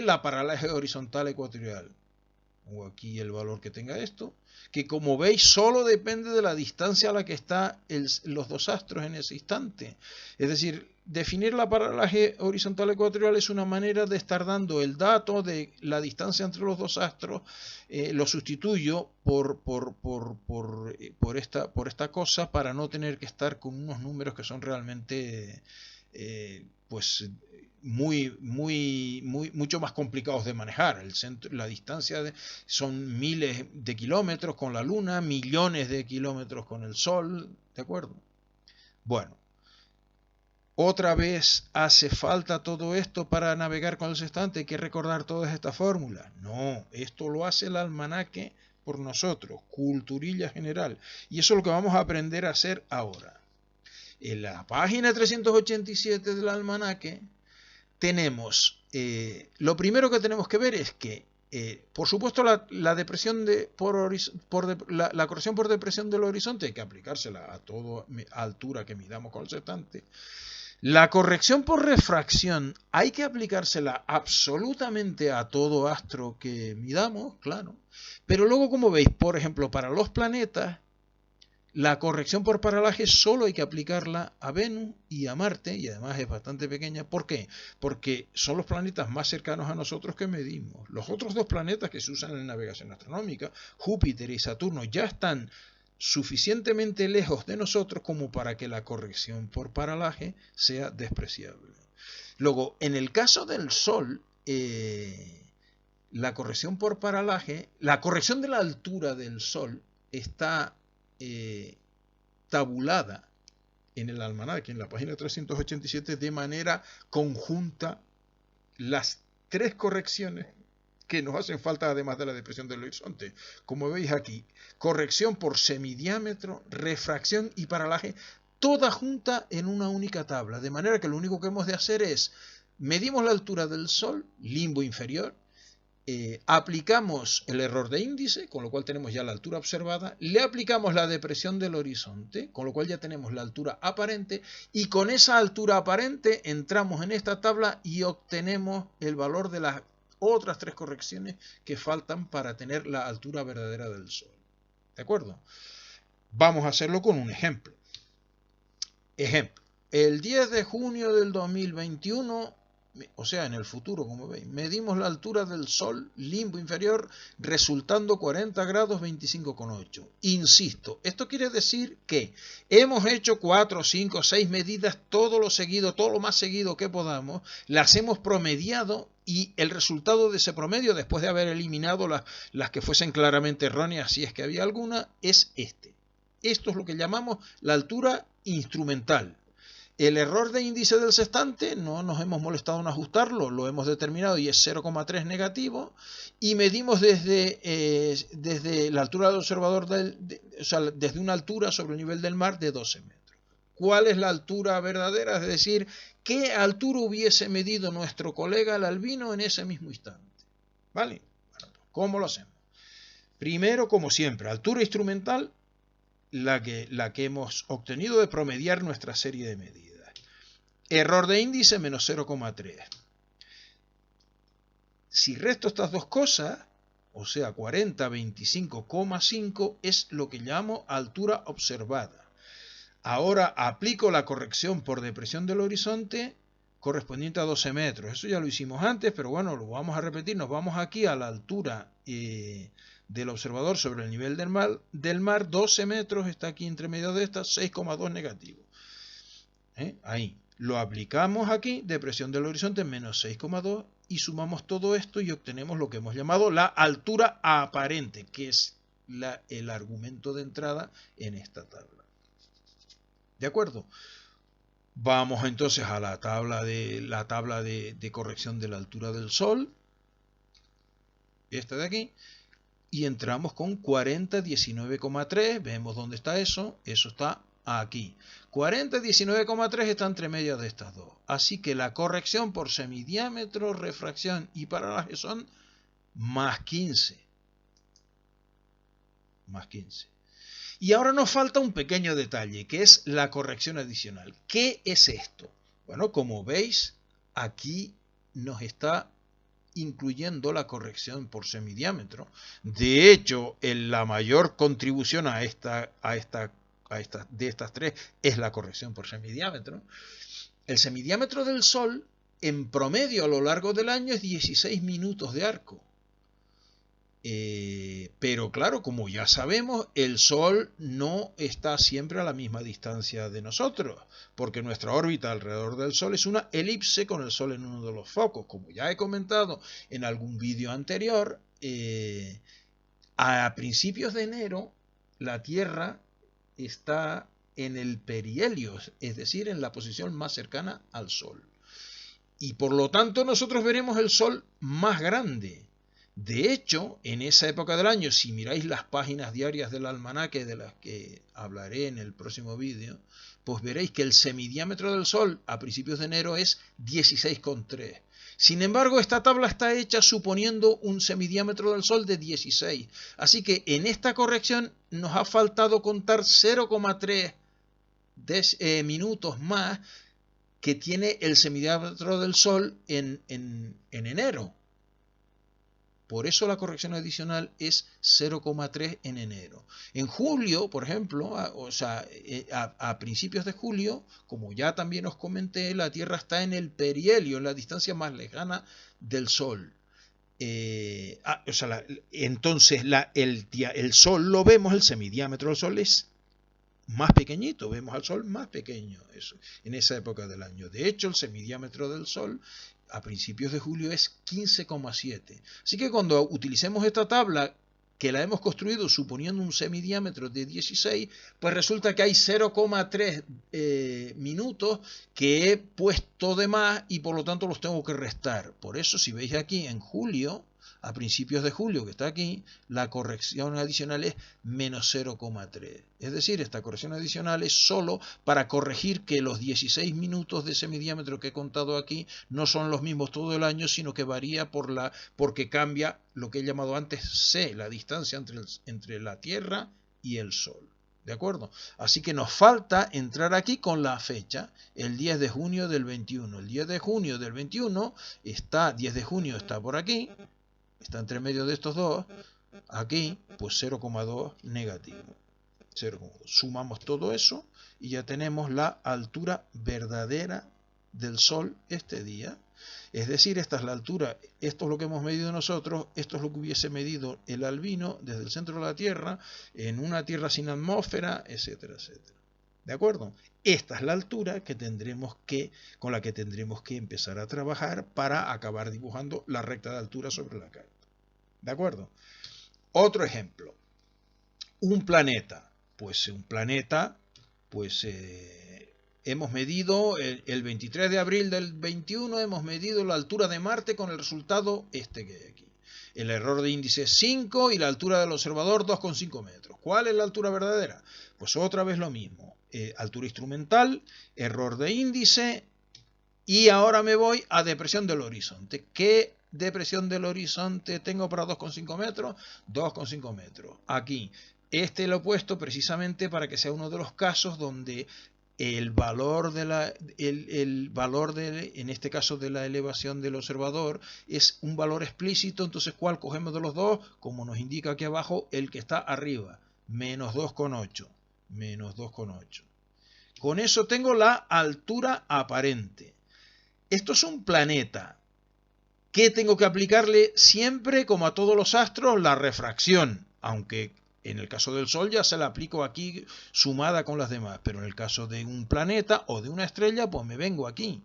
la paralaje horizontal ecuatorial, o aquí el valor que tenga esto, que como veis solo depende de la distancia a la que están los dos astros en ese instante. Es decir, definir la paralaje horizontal ecuatorial es una manera de estar dando el dato de la distancia entre los dos astros, lo sustituyo por esta cosa para no tener que estar con unos números que son realmente pues mucho más complicados de manejar. La distancia son miles de kilómetros con la Luna, millones de kilómetros con el Sol, ¿de acuerdo? Bueno, otra vez hace falta todo esto para navegar con el sextante, hay que recordar todas estas fórmulas. No, esto lo hace el almanaque por nosotros, culturilla general, y eso es lo que vamos a aprender a hacer ahora. En la página 387 del almanaque tenemos, lo primero que tenemos que ver es que, por supuesto, la depresión la corrección por depresión del horizonte hay que aplicársela a toda altura que midamos con el sextante. La corrección por refracción hay que aplicársela absolutamente a todo astro que midamos, claro. Pero luego, como veis, por ejemplo, para los planetas, La corrección por paralaje solo hay que aplicarla a Venus y a Marte, y además es bastante pequeña. ¿Por qué? Porque son los planetas más cercanos a nosotros que medimos. Los otros dos planetas que se usan en navegación astronómica, Júpiter y Saturno, ya están suficientemente lejos de nosotros como para que la corrección por paralaje sea despreciable. Luego, en el caso del Sol, la corrección por paralaje, la corrección de la altura del Sol está tabulada en el almanaque, en la página 387, de manera conjunta, las tres correcciones que nos hacen falta además de la depresión del horizonte. Como veis aquí, corrección por semidiámetro, refracción y paralaje, toda junta en una única tabla, de manera que lo único que hemos de hacer es, medimos la altura del Sol, limbo inferior, aplicamos el error de índice, con lo cual tenemos ya la altura observada, le aplicamos la depresión del horizonte, con lo cual ya tenemos la altura aparente, y con esa altura aparente entramos en esta tabla y obtenemos el valor de las otras tres correcciones que faltan para tener la altura verdadera del Sol. ¿De acuerdo? Vamos a hacerlo con un ejemplo. Ejemplo, el 10 de junio del 2021, o sea, en el futuro, como veis, medimos la altura del Sol, limbo inferior, resultando 40 grados 25,8. Insisto, esto quiere decir que hemos hecho 4, 5, 6 medidas, todo lo seguido, todo lo más seguido que podamos, las hemos promediado y el resultado de ese promedio, después de haber eliminado las que fuesen claramente erróneas, si es que había alguna, es este. Esto es lo que llamamos la altura instrumental. El error de índice del sextante no nos hemos molestado en ajustarlo, lo hemos determinado y es 0,3 negativo, y medimos desde la altura del observador, o sea, desde una altura sobre el nivel del mar de 12 metros. ¿Cuál es la altura verdadera? Es decir, ¿qué altura hubiese medido nuestro colega el albino en ese mismo instante? ¿Vale? Bueno, ¿cómo lo hacemos? Primero, como siempre, altura instrumental, la que hemos obtenido de promediar nuestra serie de medidas. Error de índice menos 0,3. Si resto estas dos cosas, o sea 40, 25,5, es lo que llamo altura observada. Ahora aplico la corrección por depresión del horizonte correspondiente a 12 metros. Eso ya lo hicimos antes, pero bueno, lo vamos a repetir. Nos vamos aquí a la altura del observador sobre el nivel del mar, 12 metros, está aquí entre medio de estas, 6,2 negativo. Ahí. Lo aplicamos aquí, depresión del horizonte menos 6,2, y sumamos todo esto y obtenemos lo que hemos llamado la altura aparente, que es el argumento de entrada en esta tabla. ¿De acuerdo? Vamos entonces a la tabla de corrección de la altura del Sol, esta de aquí, y entramos con 40, 19,3, vemos dónde está eso está aquí. 40, 19,3 está entre medio de estas dos. Así que la corrección por semidiámetro, refracción y paralaje son más 15. Más 15. Y ahora nos falta un pequeño detalle, que es la corrección adicional. ¿Qué es esto? Bueno, como veis, aquí nos está incluyendo la corrección por semidiámetro. De hecho, la mayor contribución de estas tres es la corrección por semidiámetro. El semidiámetro del Sol, en promedio a lo largo del año, es 16 minutos de arco. Pero claro, como ya sabemos, el Sol no está siempre a la misma distancia de nosotros, porque nuestra órbita alrededor del Sol es una elipse con el Sol en uno de los focos. Como ya he comentado en algún vídeo anterior, a principios de enero la Tierra está en el perihelio, es decir, en la posición más cercana al Sol. Y por lo tanto nosotros veremos el Sol más grande. De hecho, en esa época del año, si miráis las páginas diarias del almanaque, de las que hablaré en el próximo vídeo, pues veréis que el semidiámetro del Sol a principios de enero es 16,3. Sin embargo, esta tabla está hecha suponiendo un semidiámetro del Sol de 16. Así que en esta corrección nos ha faltado contar 0,3 minutos más que tiene el semidiámetro del Sol en enero. Por eso la corrección adicional es 0,3 en enero. En julio, por ejemplo, a principios de julio, como ya también os comenté, la Tierra está en el perihelio, en la distancia más lejana del Sol. Entonces el Sol lo vemos, el semidiámetro del Sol es más pequeñito, vemos al Sol más pequeño en esa época del año. De hecho, el semidiámetro del Sol a principios de julio es 15,7. Así que cuando utilicemos esta tabla, que la hemos construido suponiendo un semidiámetro de 16, pues resulta que hay 0,3 minutos que he puesto de más y por lo tanto los tengo que restar. Por eso, si veis aquí en julio, a principios de julio, que está aquí, la corrección adicional es menos 0,3. Es decir, esta corrección adicional es solo para corregir que los 16 minutos de semidiámetro que he contado aquí no son los mismos todo el año, sino que varía porque cambia lo que he llamado antes C, la distancia entre la Tierra y el Sol. ¿De acuerdo? Así que nos falta entrar aquí con la fecha, el 10 de junio del 21. El 10 de junio del 21 10 de junio está por aquí, está entre medio de estos dos, aquí, pues 0,2 negativo. 0,2. Sumamos todo eso y ya tenemos la altura verdadera del Sol este día. Es decir, esta es la altura, esto es lo que hemos medido nosotros, esto es lo que hubiese medido el albino desde el centro de la Tierra, en una Tierra sin atmósfera, etcétera, etcétera. ¿De acuerdo? Esta es la altura con la que tendremos que empezar a trabajar para acabar dibujando la recta de altura sobre la carta. ¿De acuerdo? Otro ejemplo. Un planeta. Pues un planeta, hemos medido el 23 de abril del 21, hemos medido la altura de Marte con el resultado este que hay aquí. El error de índice es 5 y la altura del observador 2,5 metros. ¿Cuál es la altura verdadera? Pues otra vez lo mismo. Altura instrumental, error de índice y ahora me voy a depresión del horizonte. ¿Qué depresión del horizonte tengo para 2,5 metros? 2,5 metros. Aquí. Lo he puesto precisamente para que sea uno de los casos donde el valor en este caso de la elevación del observador es un valor explícito. Entonces, ¿cuál cogemos de los dos? Como nos indica aquí abajo, el que está arriba, menos 2,8. Menos 2,8. Con eso tengo la altura aparente. Esto es un planeta. ¿Qué tengo que aplicarle siempre, como a todos los astros? La refracción, aunque en el caso del Sol ya se la aplico aquí sumada con las demás, pero en el caso de un planeta o de una estrella, pues me vengo aquí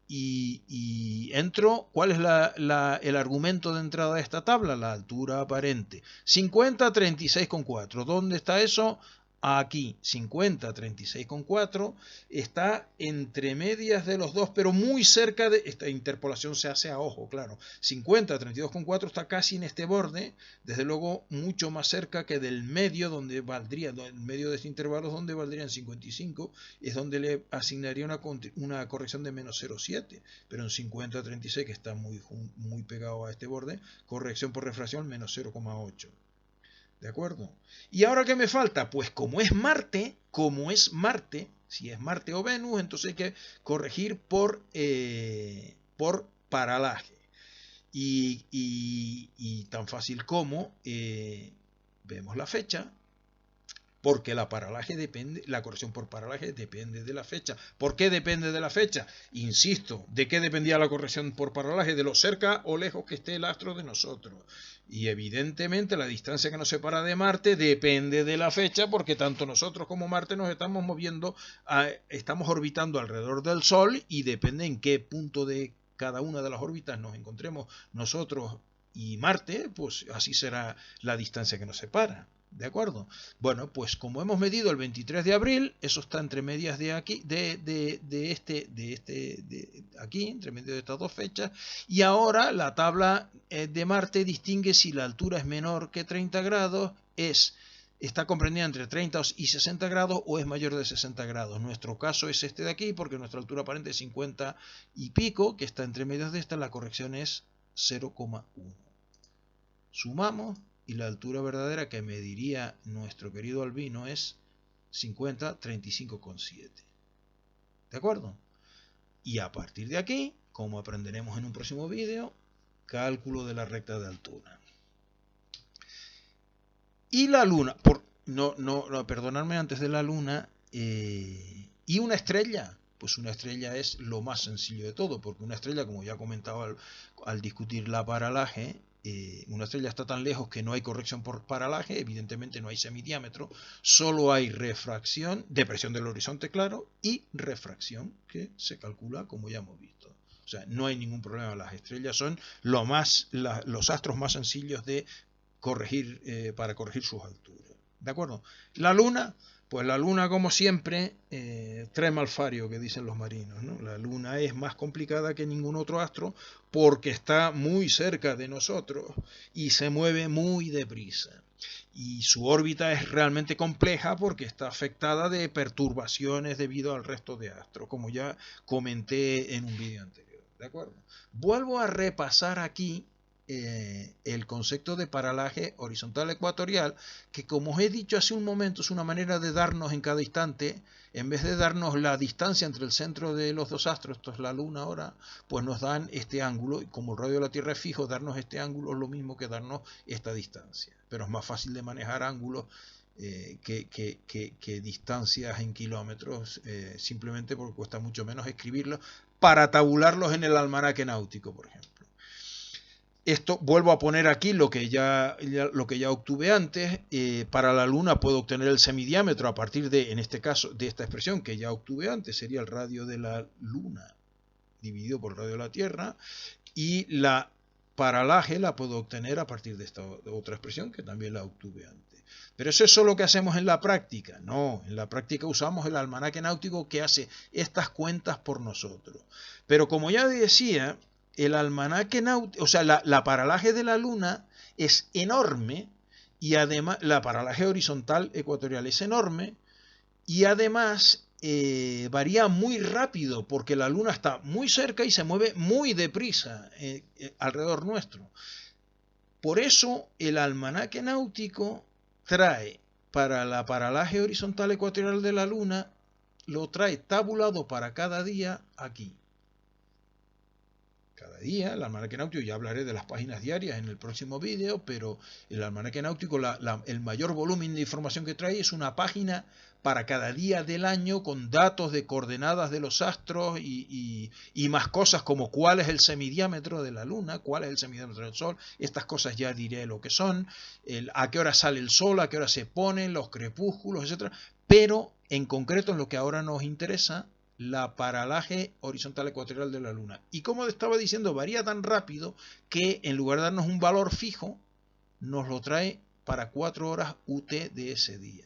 y entro. ¿Cuál es el argumento de entrada de esta tabla? La altura aparente. 50, 36,4. ¿Dónde está eso? Aquí, 50, 36,4, está entre medias de los dos, pero muy cerca de esta interpolación se hace a ojo, claro. 50, 32,4 está casi en este borde, desde luego mucho más cerca que del medio, donde valdría, el medio de este intervalo es donde valdrían 55, es donde le asignaría una corrección de menos 0,7, pero en 50, 36, que está muy pegado a este borde, corrección por refracción menos 0,8. ¿De acuerdo? ¿Y ahora qué me falta? Pues como es Marte, si es Marte o Venus, entonces hay que corregir por paralaje. Y tan fácil como vemos la fecha, porque la corrección por paralaje depende de la fecha. ¿Por qué depende de la fecha? Insisto, ¿de qué dependía la corrección por paralaje? De lo cerca o lejos que esté el astro de nosotros. Y evidentemente la distancia que nos separa de Marte depende de la fecha, porque tanto nosotros como Marte nos estamos moviendo, estamos orbitando alrededor del Sol, y depende en qué punto de cada una de las órbitas nos encontremos nosotros y Marte, pues así será la distancia que nos separa. ¿De acuerdo? Bueno, pues como hemos medido el 23 de abril, eso está entre medias de aquí, aquí, entre medio de estas dos fechas, y ahora la tabla de Marte distingue si la altura es menor que 30 grados, está comprendida entre 30 y 60 grados, o es mayor de 60 grados. Nuestro caso es este de aquí, porque nuestra altura aparente es 50 y pico, que está entre medias de esta, la corrección es 0,1. Sumamos y la altura verdadera que mediría nuestro querido albino es 50, 35,7. ¿De acuerdo? Y a partir de aquí, como aprenderemos en un próximo vídeo, cálculo de la recta de altura. Y la luna, perdonadme, antes de la luna, y una estrella. Pues una estrella es lo más sencillo de todo, porque una estrella, como ya comentaba al discutir la paralaje, una estrella está tan lejos que no hay corrección por paralaje, evidentemente no hay semidiámetro, solo hay refracción, depresión del horizonte, claro, y refracción, que se calcula como ya hemos visto. O sea, no hay ningún problema. Las estrellas son los astros más sencillos de corregir, para corregir sus alturas. ¿De acuerdo? La luna, pues la luna, como siempre, trae malfario, que dicen los marinos, ¿no? La luna es más complicada que ningún otro astro porque está muy cerca de nosotros y se mueve muy deprisa. Y su órbita es realmente compleja porque está afectada de perturbaciones debido al resto de astros, como ya comenté en un vídeo anterior. ¿De acuerdo? Vuelvo a repasar aquí el concepto de paralaje horizontal ecuatorial, que como os he dicho hace un momento, es una manera de darnos en cada instante, en vez de darnos la distancia entre el centro de los dos astros, esto es la luna ahora, pues nos dan este ángulo, y como el radio de la Tierra es fijo, darnos este ángulo es lo mismo que darnos esta distancia, pero es más fácil de manejar ángulos que distancias en kilómetros, simplemente porque cuesta mucho menos escribirlos para tabularlos en el almanaque náutico, por ejemplo. Esto vuelvo a poner aquí lo que ya obtuve antes. Para la luna puedo obtener el semidiámetro a partir de, en este caso, de esta expresión que ya obtuve antes, sería el radio de la luna dividido por el radio de la Tierra, y la paralaje la puedo obtener a partir de esta otra expresión que también la obtuve antes. Pero eso es solo lo que hacemos en la práctica. No, en la práctica usamos el almanaque náutico que hace estas cuentas por nosotros. Pero como ya decía, el almanaque náutico, o sea, la paralaje de la luna es enorme, y además la paralaje horizontal ecuatorial es enorme, y además varía muy rápido porque la luna está muy cerca y se mueve muy deprisa alrededor nuestro. Por eso el almanaque náutico trae para la paralaje horizontal ecuatorial de la luna, lo trae tabulado para cada día aquí. Cada día, el almanaque náutico, ya hablaré de las páginas diarias en el próximo vídeo, pero el almanaque náutico, el mayor volumen de información que trae es una página para cada día del año con datos de coordenadas de los astros y más cosas como cuál es el semidiámetro de la luna, cuál es el semidiámetro del sol. Estas cosas ya diré lo que son, a qué hora sale el sol, a qué hora se pone, los crepúsculos, etc. Pero en concreto en lo que ahora nos interesa, la paralaje horizontal ecuatorial de la luna. Y como estaba diciendo, varía tan rápido que en lugar de darnos un valor fijo, nos lo trae para 4 horas UT de ese día.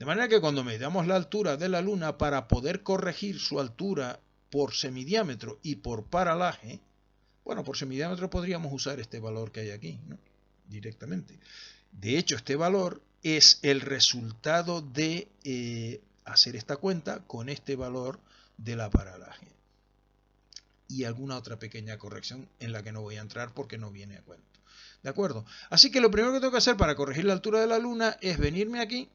De manera que cuando medamos la altura de la luna, para poder corregir su altura por semidiámetro y por paralaje, bueno, por semidiámetro podríamos usar este valor que hay aquí, ¿no? Directamente. De hecho, este valor es el resultado de hacer esta cuenta con este valor de la paralaje y alguna otra pequeña corrección en la que no voy a entrar porque no viene a cuento. ¿De acuerdo? Así que lo primero que tengo que hacer para corregir la altura de la luna es venirme aquí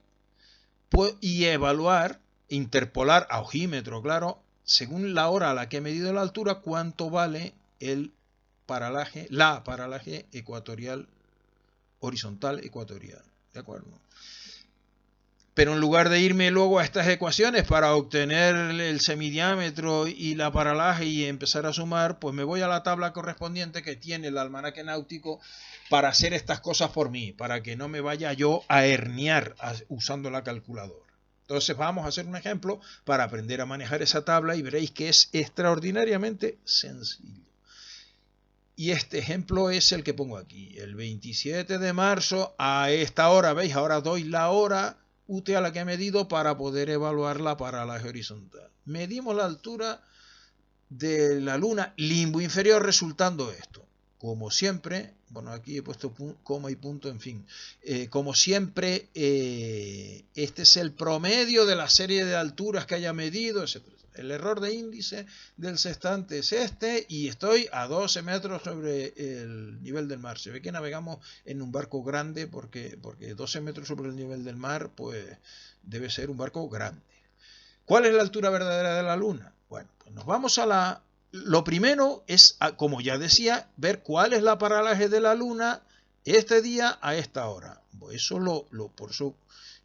y evaluar, interpolar a ojímetro, claro, según la hora a la que he medido la altura, cuánto vale la paralaje ecuatorial, horizontal ecuatorial. ¿De acuerdo? Pero en lugar de irme luego a estas ecuaciones para obtener el semidiámetro y la paralaje y empezar a sumar, pues me voy a la tabla correspondiente que tiene el almanaque náutico para hacer estas cosas por mí, para que no me vaya yo a herniar usando la calculadora. Entonces vamos a hacer un ejemplo para aprender a manejar esa tabla y veréis que es extraordinariamente sencillo. Y este ejemplo es el que pongo aquí. El 27 de marzo a esta hora, ¿veis? Ahora doy la hora UT a la que he medido para poder evaluar la paralaje horizontal. Medimos la altura de la luna, limbo inferior, resultando esto. Como siempre, bueno, aquí he puesto coma y punto, en fin. Como siempre, este es el promedio de la serie de alturas que haya medido, etc. El error de índice del sextante es este y estoy a 12 metros sobre el nivel del mar. Se ve que navegamos en un barco grande porque 12 metros sobre el nivel del mar pues debe ser un barco grande. ¿Cuál es la altura verdadera de la luna? Bueno, pues nos vamos a lo primero es, como ya decía, ver cuál es la paralaje de la luna este día a esta hora. Eso por eso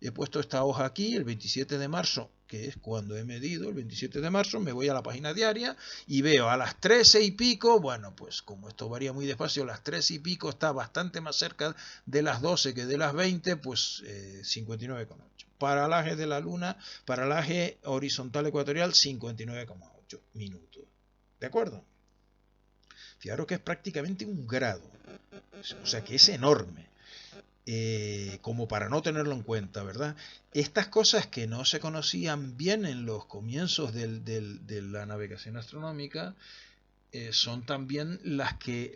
he puesto esta hoja aquí, el 27 de marzo, que es cuando he medido, el 27 de marzo, me voy a la página diaria y veo a las 13 y pico, bueno, pues como esto varía muy despacio, las 13 y pico está bastante más cerca de las 12 que de las 20, pues 59,8. Paralaje de la luna, paralaje horizontal ecuatorial, 59,8 minutos. ¿De acuerdo? Fijaros que es prácticamente un grado, o sea que es enorme. Como para no tenerlo en cuenta, ¿verdad? Estas cosas que no se conocían bien en los comienzos de la navegación astronómica son también las que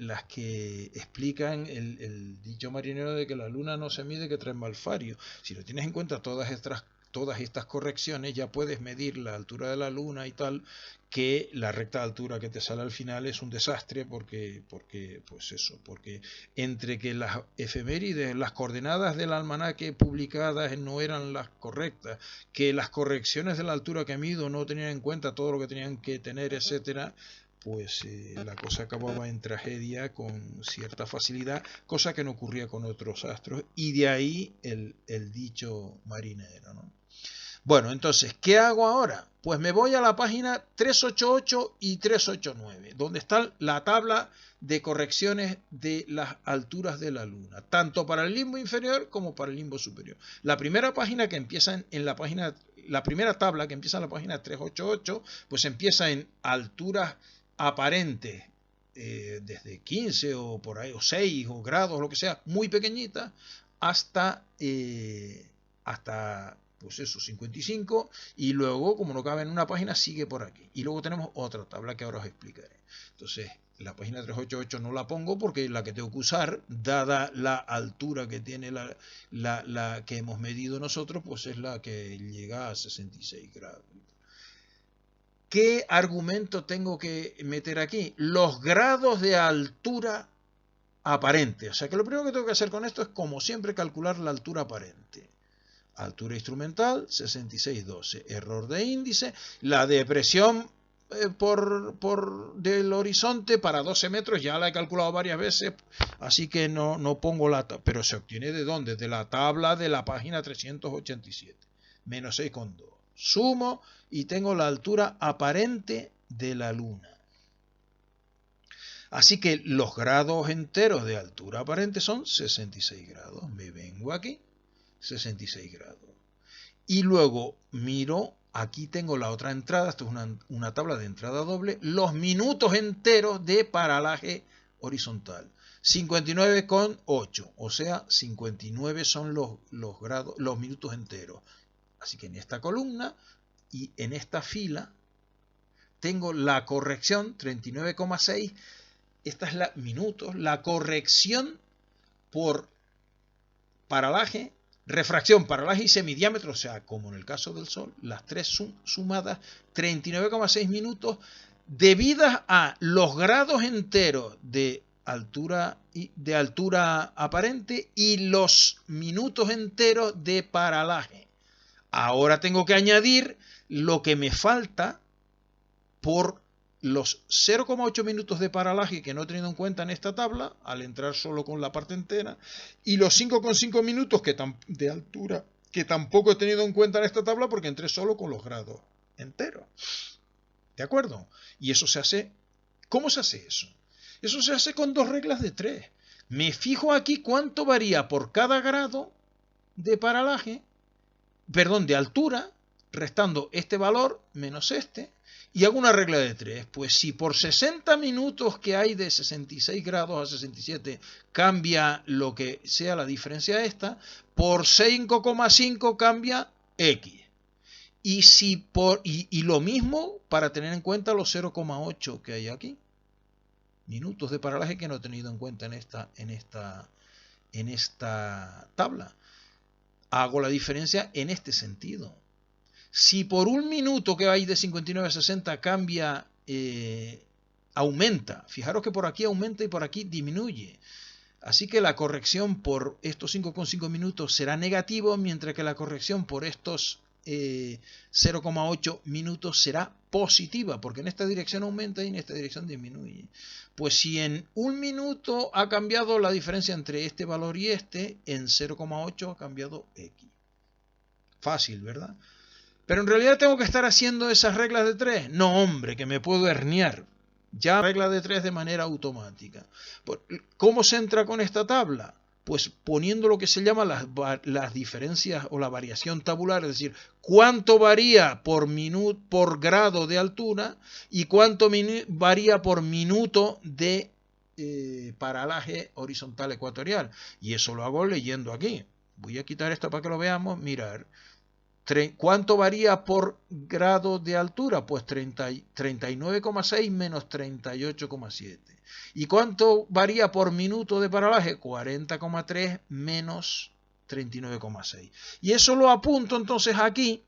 explican el dicho marinero de que la luna no se mide que trae malfario. Si no tienes en cuenta todas estas correcciones, ya puedes medir la altura de la luna y tal, que la recta altura que te sale al final es un desastre porque entre que las efemérides, las coordenadas del almanaque publicadas no eran las correctas, que las correcciones de la altura que mido no tenían en cuenta todo lo que tenían que tener, etcétera, pues la cosa acababa en tragedia con cierta facilidad, cosa que no ocurría con otros astros, y de ahí el dicho marinero, ¿no? Bueno, entonces, ¿qué hago ahora? Pues me voy a la página 388 y 389, donde está la tabla de correcciones de las alturas de la Luna, tanto para el limbo inferior como para el limbo superior. La primera página que empieza en la página, la primera tabla que empieza en la página 388, pues empieza en alturas aparentes, desde 15 o por ahí, o 6 o grados, lo que sea, muy pequeñita, hasta pues eso, 55, y luego, como no cabe en una página, sigue por aquí. Y luego tenemos otra tabla que ahora os explicaré. Entonces, la página 388 no la pongo porque la que tengo que usar, dada la altura que tiene la que hemos medido nosotros, pues es la que llega a 66 grados. ¿Qué argumento tengo que meter aquí? Los grados de altura aparente. O sea que lo primero que tengo que hacer con esto es, como siempre, calcular la altura aparente. Altura instrumental, 66,12. Error de índice. La depresión del horizonte para 12 metros ya la he calculado varias veces, así que no pongo pero se obtiene ¿de dónde? De la tabla de la página 387. Menos 6,2. Sumo y tengo la altura aparente de la Luna. Así que los grados enteros de altura aparente son 66 grados. Me vengo aquí, 66 grados. Y luego miro, aquí tengo la otra entrada, esto es una tabla de entrada doble, los minutos enteros de paralaje horizontal. 59,8, o sea, 59 son los minutos enteros. Así que en esta columna y en esta fila tengo la corrección 39,6. Esta es la minutos, la corrección por paralaje, refracción, paralaje y semidiámetro, o sea, como en el caso del Sol, las tres sumadas, 39,6 minutos, debidas a los grados enteros de altura aparente y los minutos enteros de paralaje. Ahora tengo que añadir lo que me falta por los 0,8 minutos de paralaje que no he tenido en cuenta en esta tabla, al entrar solo con la parte entera, y los 5,5 minutos de altura que tampoco he tenido en cuenta en esta tabla porque entré solo con los grados enteros. ¿De acuerdo? Y eso se hace... ¿Cómo se hace eso? Eso se hace con dos reglas de 3. Me fijo aquí cuánto varía por cada grado de paralaje, de altura, restando este valor menos este, y hago una regla de 3. Pues si por 60 minutos que hay de 66 grados a 67 cambia lo que sea la diferencia esta, por 5,5 cambia X. Y lo mismo para tener en cuenta los 0,8 que hay aquí. Minutos de paralaje que no he tenido en cuenta en esta tabla. Hago la diferencia en este sentido. Si por un minuto que hay de 59 a 60 cambia, aumenta. Fijaros que por aquí aumenta y por aquí disminuye. Así que la corrección por estos 5,5 minutos será negativo, mientras que la corrección por estos 0,8 minutos será positiva, porque en esta dirección aumenta y en esta dirección disminuye. Pues si en un minuto ha cambiado la diferencia entre este valor y este, en 0,8 ha cambiado X. Fácil, ¿verdad? Pero en realidad tengo que estar haciendo esas reglas de 3. No, hombre, que me puedo herniar. Ya regla de 3 de manera automática. ¿Cómo se entra con esta tabla? Pues poniendo lo que se llama las diferencias o la variación tabular, es decir, cuánto varía por grado de altura y cuánto varía por minuto de paralaje horizontal ecuatorial. Y eso lo hago leyendo aquí. Voy a quitar esto para que lo veamos. Mirar. ¿Cuánto varía por grado de altura? Pues 39,6 menos 38,7. ¿Y cuánto varía por minuto de paralaje? 40,3 menos 39,6. Y eso lo apunto entonces aquí,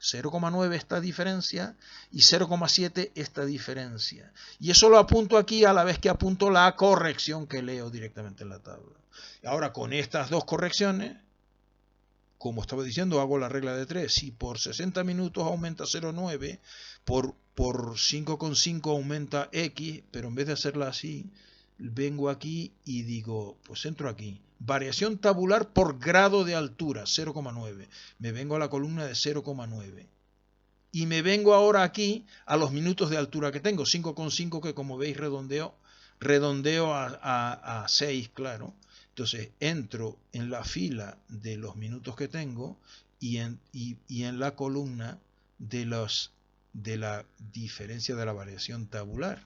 0,9 esta diferencia y 0,7 esta diferencia. Y eso lo apunto aquí a la vez que apunto la corrección que leo directamente en la tabla. Ahora con estas dos correcciones, como estaba diciendo, hago la regla de 3. Si por 60 minutos aumenta 0,9, por 5,5 aumenta X, pero en vez de hacerla así, vengo aquí y digo, pues entro aquí. Variación tabular por grado de altura, 0,9. Me vengo a la columna de 0,9. Y me vengo ahora aquí a los minutos de altura que tengo, 5,5, que como veis redondeo a 6, claro. Entonces entro en la fila de los minutos que tengo y en la columna de la diferencia de la variación tabular.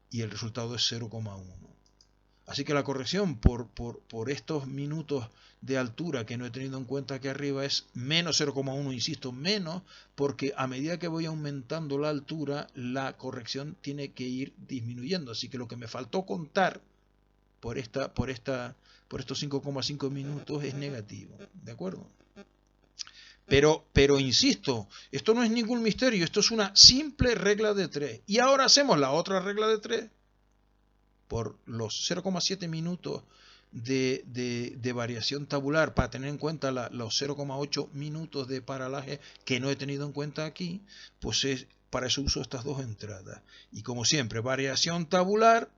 Y el resultado es 0,1. Así que la corrección por estos minutos de altura que no he tenido en cuenta aquí arriba es menos 0,1, insisto, menos, porque a medida que voy aumentando la altura, la corrección tiene que ir disminuyendo. Así que lo que me faltó contar por estos 5,5 minutos es negativo, ¿de acuerdo? Pero insisto, esto no es ningún misterio, esto es una simple regla de 3. Y ahora hacemos la otra regla de 3 por los 0,7 minutos de variación tabular, para tener en cuenta los 0,8 minutos de paralaje que no he tenido en cuenta aquí, pues para eso uso estas dos entradas. Y como siempre, variación tabular,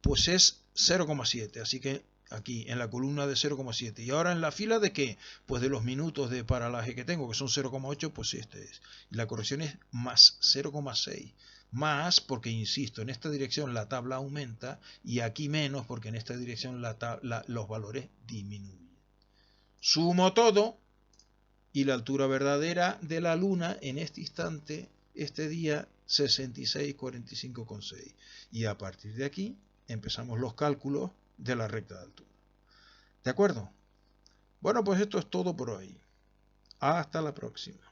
pues es 0,7, así que aquí en la columna de 0,7. Y ahora en la fila de qué? Pues de los minutos de paralaje que tengo, que son 0,8, pues este es. Y la corrección es más 0,6. Más porque, insisto, en esta dirección la tabla aumenta y aquí menos porque en esta dirección los valores disminuyen. Sumo todo y la altura verdadera de la Luna en este instante, este día, 66,45,6. Y a partir de aquí empezamos los cálculos de la recta de altura. ¿De acuerdo? Bueno, pues esto es todo por hoy. Hasta la próxima.